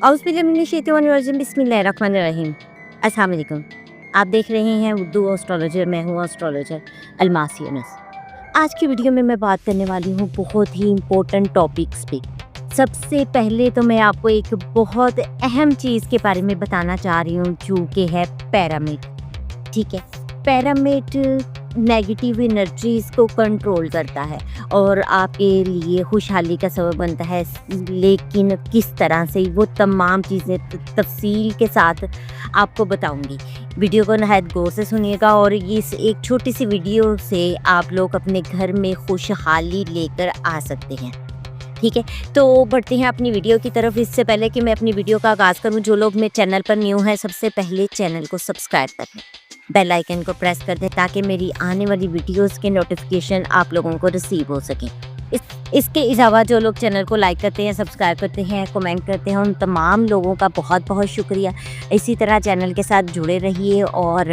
औज़ुबिल्लाहिमिनश्शैतानिर्रजीम बिस्मिल्लाहिर्रहमानिर्रहीम। अस्सलाम वालेकुम। आप देख रहे हैं उर्दू एस्ट्रोलॉजर, मैं हूँ एस्ट्रोलॉजर अलमास यूनुस। आज की वीडियो में मैं बात करने वाली हूँ बहुत ही इम्पोर्टेंट टॉपिक्स पे। सबसे पहले तो मैं आपको एक बहुत अहम चीज़ के बारे में बताना चाह रही हूँ जो कि है पिरामिड। ठीक है, पिरामिड नेगेटिव एनर्जीज को कंट्रोल करता है और आपके लिए खुशहाली का सबब बनता है, लेकिन किस तरह से वो तमाम चीज़ें तफसील के साथ आपको बताऊंगी। वीडियो को नहायत गौर से सुनिएगा और इस एक छोटी सी वीडियो से आप लोग अपने घर में खुशहाली लेकर आ सकते हैं। ठीक है, तो बढ़ते हैं अपनी वीडियो की तरफ। इससे पहले कि मैं अपनी वीडियो का आगाज़ करूं, जो लोग मेरे चैनल पर न्यू हैं, सबसे पहले चैनल को सब्सक्राइब कर लें, बेल आइकन को प्रेस कर दें ताकि मेरी आने वाली वीडियोस के नोटिफिकेशन आप लोगों को रिसीव हो सकें। इसके अलावा जो लोग चैनल को लाइक करते हैं, सब्सक्राइब करते हैं, कमेंट करते हैं, उन तमाम लोगों का बहुत बहुत शुक्रिया। इसी तरह चैनल के साथ जुड़े रहिए और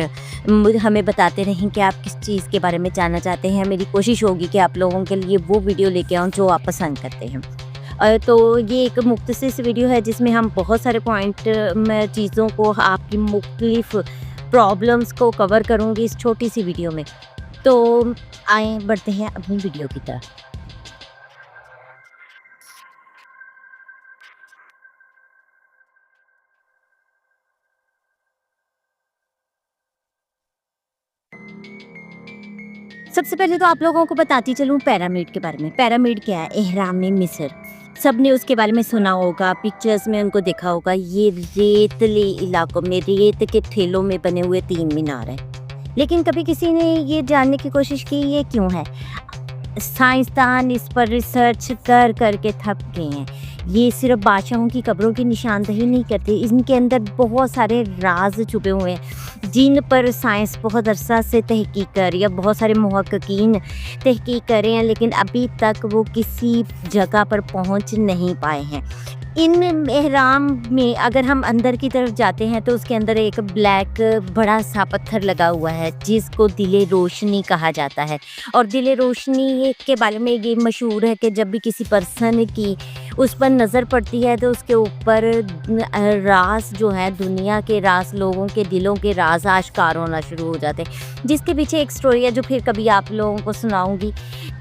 हमें बताते रहें कि आप किस चीज़ के बारे में जानना चाहते हैं। मेरी कोशिश होगी कि आप लोगों के लिए वो वीडियो लेके आऊँ जो आप पसंद करते हैं। तो ये एक मुख्तसर वीडियो है जिसमें हम बहुत सारे पॉइंट में चीज़ों को, आपकी मुख्तलिफ प्रॉब्लम्स को कवर करूँगी इस छोटी सी वीडियो में। तो आए बढ़ते हैं अपनी वीडियो की तरफ। सबसे पहले तो आप लोगों को बताती चलूँ पिरामिड के बारे में। पिरामिड क्या है? एहराम मिस्र। सब ने उसके बारे में सुना होगा, पिक्चर्स में उनको देखा होगा। ये रेतले इलाकों में, रेत के ठेलों में बने हुए 3 मीनार हैं। लेकिन कभी किसी ने ये जानने की कोशिश की ये क्यों है? साइंसदान इस पर रिसर्च कर के थक गए हैं। ये सिर्फ बादशाहों की कब्रों की निशानदही नहीं करती, इनके अंदर बहुत सारे राज छुपे हुए हैं जिन पर साइंस बहुत अरसा से तहकीक कर रही है। बहुत सारे मुहक्किकीन तहकीक कर रहे हैं, लेकिन अभी तक वो किसी जगह पर पहुंच नहीं पाए हैं। इन एहराम में अगर हम अंदर की तरफ जाते हैं तो उसके अंदर एक ब्लैक बड़ा सा पत्थर लगा हुआ है जिसको दिले रोशनी कहा जाता है। और दिले रोशनी के बारे में ये मशहूर है कि जब भी किसी पर्सन की उस पर नज़र पड़ती है तो उसके ऊपर राज जो है, दुनिया के राज, लोगों के दिलों के राज आश्कार होना शुरू हो जाते हैं, जिसके पीछे एक स्टोरी है जो फिर कभी आप लोगों को सुनाऊंगी।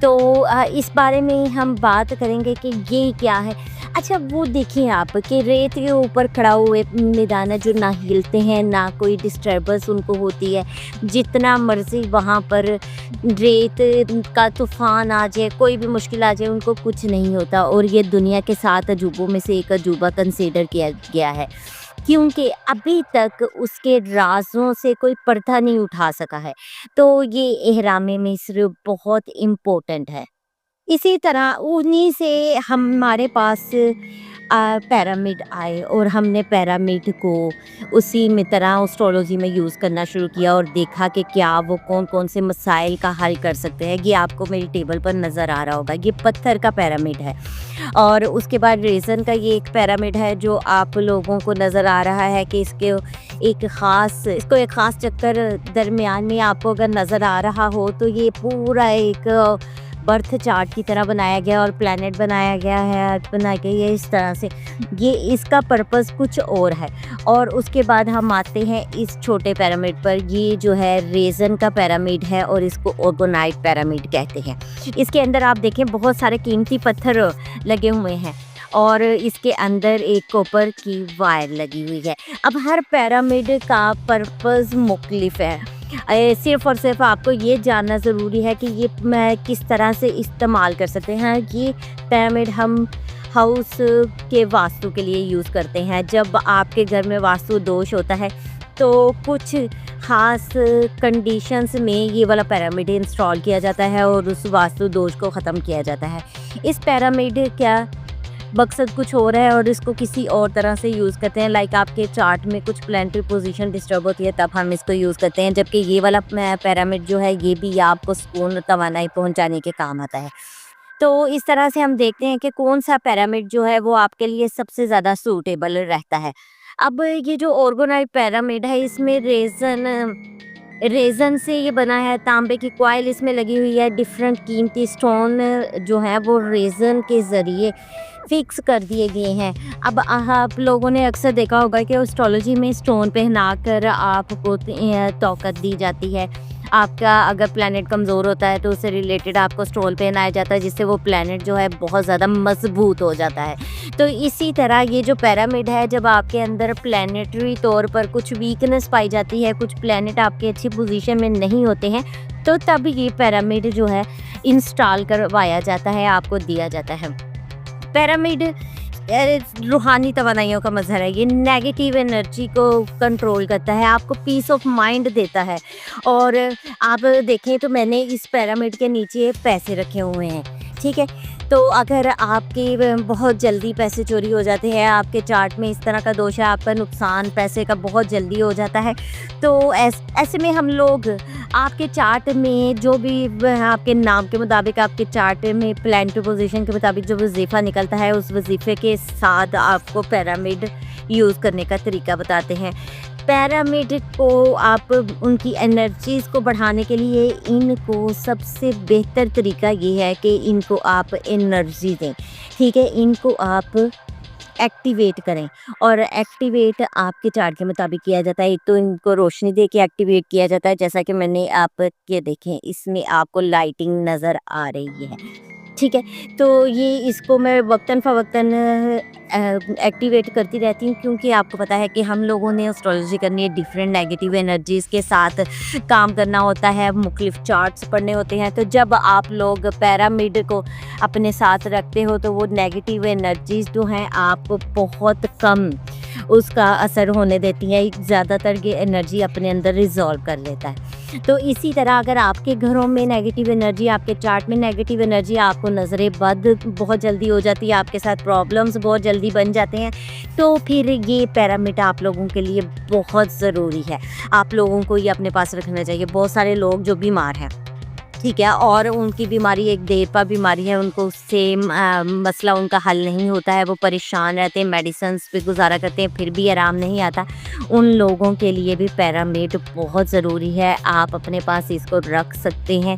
तो इस बारे में हम बात करेंगे कि ये क्या है। अच्छा, वो देखिए आप कि रेत के ऊपर खड़ा हुए मैदान है जो ना हिलते हैं, ना कोई डिस्टर्बेंस उनको होती है। जितना मर्जी वहाँ पर रेत का तूफान आ जाए, कोई भी मुश्किल आ जाए, उनको कुछ नहीं होता। और ये दुनिया के 7 अजूबों में से एक अजूबा कंसीडर किया गया है, क्योंकि अभी तक उसके राज़ों से कोई पर्दा नहीं उठा सका है। तो ये एहराम मिस्र बहुत इम्पोर्टेंट है। इसी तरह उन्हीं से हमारे पास पिरामिड आए और हमने पिरामिड को उसी में तरह एस्ट्रोलॉजी में यूज़ करना शुरू किया और देखा कि क्या वो कौन कौन से मसाइल का हल कर सकते हैं। ये आपको मेरी टेबल पर नज़र आ रहा होगा, ये पत्थर का पिरामिड है। और उसके बाद रेज़न का ये एक पिरामिड है जो आप लोगों को नज़र आ रहा है कि इसको एक ख़ास चक्कर दरमियान में आपको अगर नज़र आ रहा हो तो ये पूरा एक बर्थ चार्ट की तरह बनाया गया और प्लैनेट बनाया गया है, बनाया गया है इस तरह से। ये इसका पर्पस कुछ और है। और उसके बाद हम आते हैं इस छोटे पिरामिड पर। ये जो है रेज़न का पिरामिड है और इसको ऑर्गोनाइट पिरामिड कहते हैं। इसके अंदर आप देखें बहुत सारे कीमती पत्थर लगे हुए हैं और इसके अंदर एक कॉपर की वायर लगी हुई है। अब हर पिरामिड का पर्पस मुख्तलिफ है। सिर्फ़ और सिर्फ आपको ये जानना ज़रूरी है कि ये मैं किस तरह से इस्तेमाल कर सकते हैं। ये पिरामिड हम हाउस के वास्तु के लिए यूज़ करते हैं। जब आपके घर में वास्तु दोष होता है तो कुछ ख़ास कंडीशंस में ये वाला पिरामिड इंस्टॉल किया जाता है और उस वास्तु दोष को ख़त्म किया जाता है। इस पिरामिड क्या मकसद कुछ और है और इसको किसी और तरह से यूज़ करते हैं। लाइक आपके चार्ट में कुछ प्लानिटरी पोजीशन डिस्टर्ब होती है तब हम इसको यूज़ करते हैं, जबकि ये वाला पिरामिड जो है ये भी आपको सुकून और तवानाई पहुंचाने के काम आता है। तो इस तरह से हम देखते हैं कि कौन सा पिरामिड जो है वो आपके लिए सबसे ज़्यादा सूटेबल रहता है। अब ये जो ऑर्गोनाइट पिरामिड है इसमें रेज़न से ये बना है, तांबे की कॉइल इसमें लगी हुई है। डिफरेंट कीमती स्टोन जो है वो रेज़न के ज़रिए फिक्स कर दिए गए हैं। अब आप लोगों ने अक्सर देखा होगा कि एस्ट्रोलॉजी में स्टोन पहनाकर आपको तौकत दी जाती है। आपका अगर प्लैनेट कमज़ोर होता है तो उससे रिलेटेड आपको स्टोन पहनाया जाता है, जिससे वो प्लैनेट जो है बहुत ज़्यादा मजबूत हो जाता है। तो इसी तरह ये जो पिरामिड है, जब आपके अंदर प्लैनेटरी तौर पर कुछ वीकनेस पाई जाती है, कुछ प्लैनेट आपके अच्छी पोजीशन में नहीं होते हैं, तो तब ये पिरामिड जो है इंस्टॉल करवाया जाता है, आपको दिया जाता है। पिरामिड रूहानी तवानाइयों का मज़हर है। ये नेगेटिव एनर्जी को कंट्रोल करता है, आपको पीस ऑफ माइंड देता है। और आप देखें तो मैंने इस पिरामिड के नीचे पैसे रखे हुए हैं, ठीक है। तो अगर आपके बहुत जल्दी पैसे चोरी हो जाते हैं, आपके चार्ट में इस तरह का दोष है, आपका नुकसान पैसे का बहुत जल्दी हो जाता है, तो ऐसे में हम लोग आपके चार्ट में जो भी आपके नाम के मुताबिक आपके चार्ट में प्लैनेटरी पोजीशन के मुताबिक जो वजीफ़ा निकलता है, उस वजीफ़े के साथ आपको पिरामिड यूज़ करने का तरीका बताते हैं। पिरामिड को आप उनकी एनर्जीज़ को बढ़ाने के लिए इनको सबसे बेहतर तरीका ये है कि इनको आप एनर्जी दें, ठीक है। इनको आप एक्टिवेट करें, और एक्टिवेट आपके चार्ट के मुताबिक किया जाता है। एक तो इनको रोशनी दे के एक्टिवेट किया जाता है, जैसा कि मैंने आप ये देखें, इसमें आपको लाइटिंग नज़र आ रही है, ठीक है। तो ये इसको मैं वक्तन फ़वक्तन एक्टिवेट करती रहती हूँ, क्योंकि आपको पता है कि हम लोगों ने एस्ट्रोलॉजी करनी है, डिफरेंट नेगेटिव एनर्जीज़ के साथ काम करना होता है, मुख्तलिफ चार्ट्स पढ़ने होते हैं। तो जब आप लोग पिरामिड को अपने साथ रखते हो तो वो नेगेटिव एनर्जीज़ जो हैं आपको बहुत कम उसका असर होने देती है, ज़्यादातर ये एनर्जी अपने अंदर रिजॉल्व कर लेता है। तो इसी तरह अगर आपके घरों में नेगेटिव एनर्जी, आपके चार्ट में नेगेटिव एनर्जी, आपको नज़रें बद बहुत जल्दी हो जाती है, आपके साथ प्रॉब्लम्स बहुत जल्दी बन जाते हैं, तो फिर ये पिरामिड आप लोगों के लिए बहुत ज़रूरी है। आप लोगों को ये अपने पास रखना चाहिए। बहुत सारे लोग जो बीमार हैं, ठीक है, और उनकी बीमारी एक देरपा बीमारी है, उनको उससे मसला उनका हल नहीं होता है, वो परेशान रहते हैं, मेडिसिन्स पे गुजारा करते हैं, फिर भी आराम नहीं आता। उन लोगों के लिए भी पिरामिड बहुत ज़रूरी है। आप अपने पास इसको रख सकते हैं,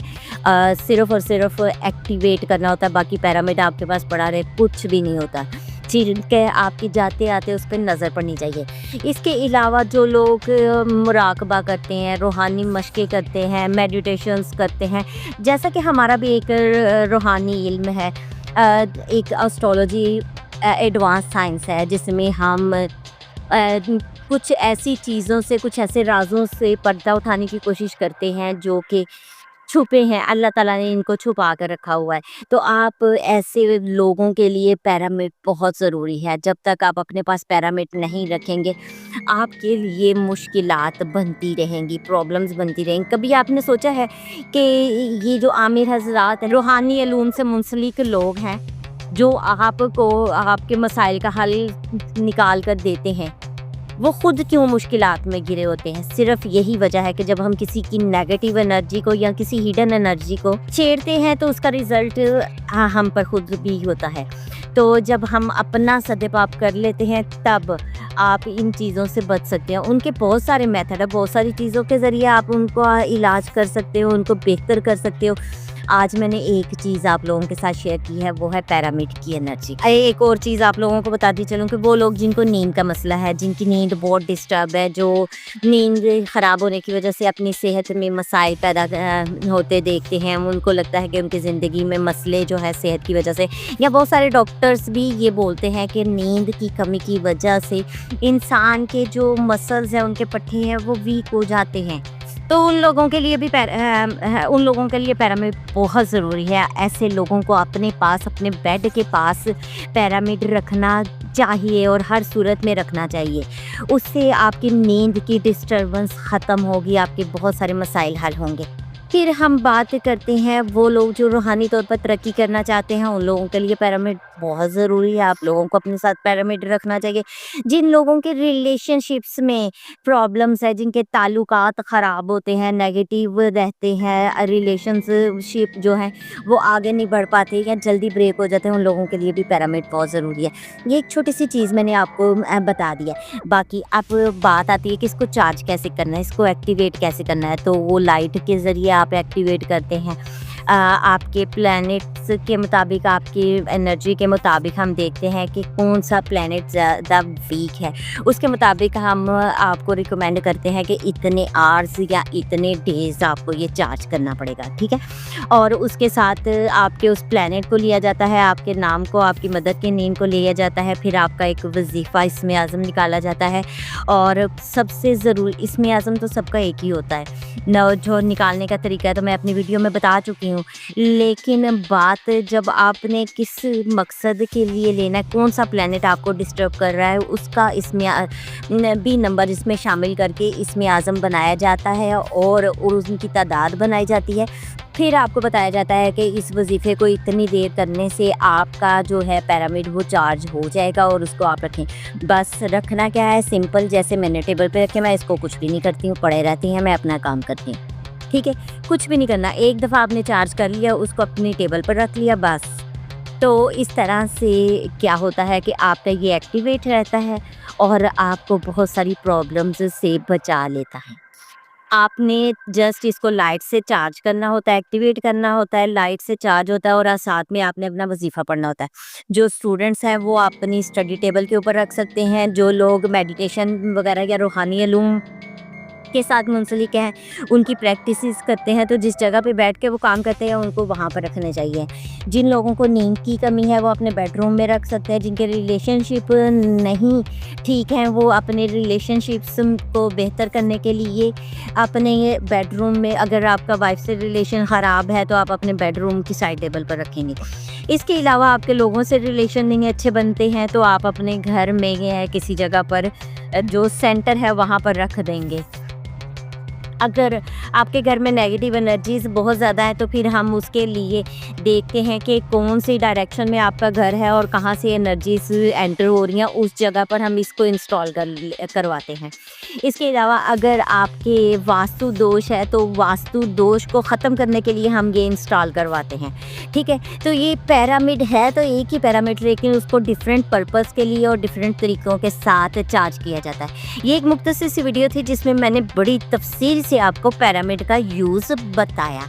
सिर्फ़ और सिर्फ एक्टिवेट करना होता है, बाकी पिरामिड आपके पास पड़ा रहे कुछ भी नहीं होता। ठीक है, आपकी जाते आते उस पर नज़र पड़नी चाहिए। इसके अलावा जो लोग मुराकबा करते हैं, रूहानी मशक़ें करते हैं, मेडिटेशंस करते हैं, जैसा कि हमारा भी एक रूहानी इल्म है, एक एस्ट्रोलॉजी एडवांस साइंस है, जिसमें हम कुछ ऐसी चीज़ों से, कुछ ऐसे राज़ों से पर्दा उठाने की कोशिश करते हैं जो कि छुपे हैं, अल्लाह ताला ने इनको छुपा कर रखा हुआ है। तो आप ऐसे लोगों के लिए पिरामिड बहुत ज़रूरी है। जब तक आप अपने पास पिरामिड नहीं रखेंगे, आपके लिए मुश्किलात बनती रहेंगी, प्रॉब्लम्स बनती रहेंगी। कभी आपने सोचा है कि ये जो आमिर हज़रात हैं, रूहानी इल्म से मुंसलिक लोग हैं, जो आपको आपके मसाइल का हल निकाल कर देते हैं, वो खुद क्यों मुश्किलात में घिरे होते हैं? सिर्फ यही वजह है कि जब हम किसी की नेगेटिव एनर्जी को या किसी हिडन एनर्जी को छेड़ते हैं तो उसका रिज़ल्ट हम पर खुद भी होता है। तो जब हम अपना सदेपाप कर लेते हैं, तब आप इन चीज़ों से बच सकते हैं। उनके बहुत सारे मेथड है, बहुत सारी चीज़ों के ज़रिए आप उनको इलाज कर सकते हो, उनको बेहतर कर सकते हो। आज मैंने एक चीज़ आप लोगों के साथ शेयर की है, वो है पिरामिड की एनर्जी। एक और चीज़ आप लोगों को बताती चलूँ कि वो लोग जिनको नींद का मसला है, जिनकी नींद बहुत डिस्टर्ब है, जो नींद ख़राब होने की वजह से अपनी सेहत में मसाइल पैदा होते देखते हैं, उनको लगता है कि उनकी ज़िंदगी में मसले जो है सेहत की वजह से, या बहुत सारे डॉक्टर्स भी ये बोलते हैं कि नींद की कमी की वजह से इंसान के जो मसल्स हैं, उनके पट्टे हैं, वो वीक हो जाते हैं। तो उन लोगों के लिए भी पिरामिड बहुत ज़रूरी है। ऐसे लोगों को अपने पास, अपने बेड के पास पिरामिड रखना चाहिए, और हर सूरत में रखना चाहिए। उससे आपकी नींद की डिस्टर्बेंस ख़त्म होगी, आपके बहुत सारे मसाइल हल होंगे। फिर हम बात करते हैं वो लोग जो रूहानी तौर पर तरक्की करना चाहते हैं, उन लोगों के लिए पिरामिड बहुत ज़रूरी है। आप लोगों को अपने साथ पिरामिड रखना चाहिए। जिन लोगों के रिलेशनशिप्स में प्रॉब्लम्स है, जिनके ताल्लुकात ख़राब होते हैं, नेगेटिव रहते हैं, रिलेशनशिप जो है वो आगे नहीं बढ़ पाते या जल्दी ब्रेक हो जाते हैं, उन लोगों के लिए भी पिरामिड बहुत ज़रूरी है। ये एक छोटी सी चीज़ मैंने आपको बता दिया। बाकी अब बात आती है कि इसको चार्ज कैसे करना है, इसको एक्टिवेट कैसे करना है। तो वो लाइट के ज़रिए आप एक्टिवेट करते हैं। आपके प्लैनेट्स के मुताबिक, आपकी एनर्जी के मुताबिक हम देखते हैं कि कौन सा प्लैनेट ज़्यादा वीक है। उसके मुताबिक हम आपको रिकमेंड करते हैं कि इतने आवर्स या इतने डेज़ आपको ये चार्ज करना पड़ेगा, ठीक है। और उसके साथ आपके उस प्लैनेट को लिया जाता है, आपके नाम को, आपकी मदर के नेम को लिया जाता है, फिर आपका एक वजीफ़ा इसमें आज़म निकाला जाता है। और सबसे ज़रूरी इसमें आज़म तो सबका एक ही होता है न, जो निकालने का तरीका है तो मैं अपनी वीडियो में बता चुकी हूँ। लेकिन बात जब आपने किस मकसद के लिए लेना है, कौन सा प्लैनेट आपको डिस्टर्ब कर रहा है, उसका इसमें भी नंबर इसमें शामिल करके इसमें आज़म बनाया जाता है और उनकी तादाद बनाई जाती है। फिर आपको बताया जाता है कि इस वजीफ़े को इतनी देर करने से आपका जो है पिरामिड वो चार्ज हो जाएगा और उसको आप रखें। बस रखना क्या है, सिंपल, जैसे मैंने टेबल पे रखे, मैं इसको कुछ भी नहीं करती हूँ, पड़े रहती हैं, मैं अपना काम करती हूँ, ठीक है। कुछ भी नहीं करना, एक दफ़ा आपने चार्ज कर लिया, उसको अपनी टेबल पर रख लिया, बस। तो इस तरह से क्या होता है कि आपका ये एक्टिवेट रहता है और आपको बहुत सारी प्रॉब्लम्स से बचा लेता है। आपने जस्ट इसको लाइट से चार्ज करना होता है, एक्टिवेट करना होता है, लाइट से चार्ज होता है और साथ में आपने अपना वजीफ़ा पढ़ना होता है। जो स्टूडेंट्स हैं वो अपनी स्टडी टेबल के ऊपर रख सकते हैं, जो लोग मेडिटेशन वगैरह या रूहानी इल्म के साथ मुंसलिक हैं, उनकी प्रैक्टिसेस करते हैं, तो जिस जगह पे बैठ के वो काम करते हैं उनको वहाँ पर रखने चाहिए। जिन लोगों को नींद की कमी है वो अपने बेडरूम में रख सकते हैं। जिनके रिलेशनशिप नहीं ठीक हैं वो अपने रिलेशनशिप्स को बेहतर करने के लिए अपने बेडरूम में, अगर आपका वाइफ से रिलेशन ख़राब है तो आप अपने बेडरूम की साइड टेबल पर रखेंगे। इसके अलावा आपके लोगों से रिलेशन नहीं अच्छे बनते हैं तो आप अपने घर में किसी जगह पर जो सेंटर है वहाँ पर रख देंगे। अगर आपके घर में नेगेटिव एनर्जीज़ बहुत ज़्यादा है तो फिर हम उसके लिए देखते हैं कि कौन सी डायरेक्शन में आपका घर है और कहाँ से एनर्जीज़ एंटर हो रही हैं, उस जगह पर हम इसको इंस्टॉल करवाते हैं। इसके अलावा अगर आपके वास्तु दोष है तो वास्तु दोष को ख़त्म करने के लिए हम ये इंस्टॉल करवाते हैं, ठीक है। तो ये पिरामिड है तो एक ही पिरामिड, लेकिन उसको डिफरेंट पर्पस के लिए और डिफरेंट तरीक़ों के साथ चार्ज किया जाता है। ये एक मुख्तसर सी वीडियो थी जिसमें मैंने बड़ी तफसील से आपको पिरामिड का यूज़ बताया।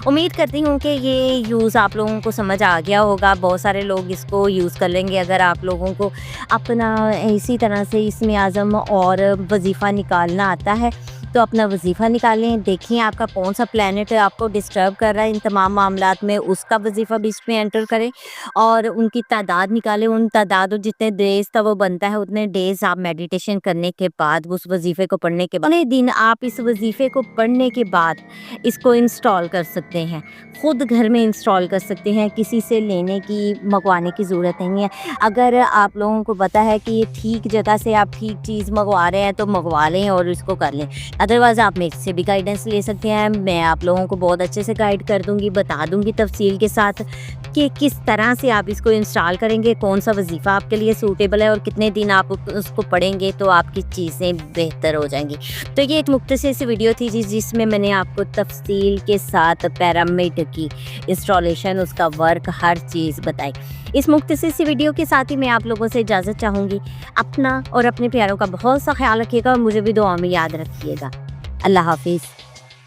उम्मीद करती हूँ कि ये यूज़ आप लोगों को समझ आ गया होगा। बहुत सारे लोग इसको यूज़ कर लेंगे। अगर आप लोगों को अपना इसी तरह से इसमें आज़म और वजीफ़ा निकालना आता है तो अपना वजीफ़ा निकालें, देखें आपका कौन सा प्लैनेट आपको डिस्टर्ब कर रहा है इन तमाम मामलात में, उसका वजीफ़ा भी इसमें एंटर करें और उनकी तादाद निकालें। उन तादाद जितने डेज़ का वो बनता है उतने डेज़ आप मेडिटेशन करने के बाद, उस वजीफ़े को पढ़ने के बाद, अगले दिन आप इस वजीफ़े को पढ़ने के बाद इसको इंस्टॉल कर सकते हैं। ख़ुद घर में इंस्टॉल कर सकते हैं, किसी से लेने की, मंगवाने की ज़रूरत नहीं है। अगर आप लोगों को पता है कि ये ठीक जगह से आप ठीक चीज़ मंगवा रहे हैं तो मंगवा लें और इसको कर लें। अदरवाइज़ आप मेरे से भी गाइडेंस ले सकते हैं। मैं आप लोगों को बहुत अच्छे से गाइड कर दूँगी, बता दूँगी तफसील के साथ कि किस तरह से आप इसको इंस्टॉल करेंगे, कौन सा वजीफ़ा आपके लिए सूटेबल है और कितने दिन आप उसको पढ़ेंगे तो आपकी चीज़ें बेहतर हो जाएंगी। तो ये एक मुख्तसर सी वीडियो थी जिसमें मैंने आपको तफसील के साथ पिरामिड की इंस्टॉलेशन, उसका वर्क, हर चीज़ बताई। इस मुख्तसर सी वीडियो के साथ ही मैं आप लोगों से इजाज़त चाहूँगी। अपना और अपने प्यारों का बहुत सा ख्याल रखिएगा और मुझे भी दुआ में याद रखिएगा। अल्लाह हाफिज़।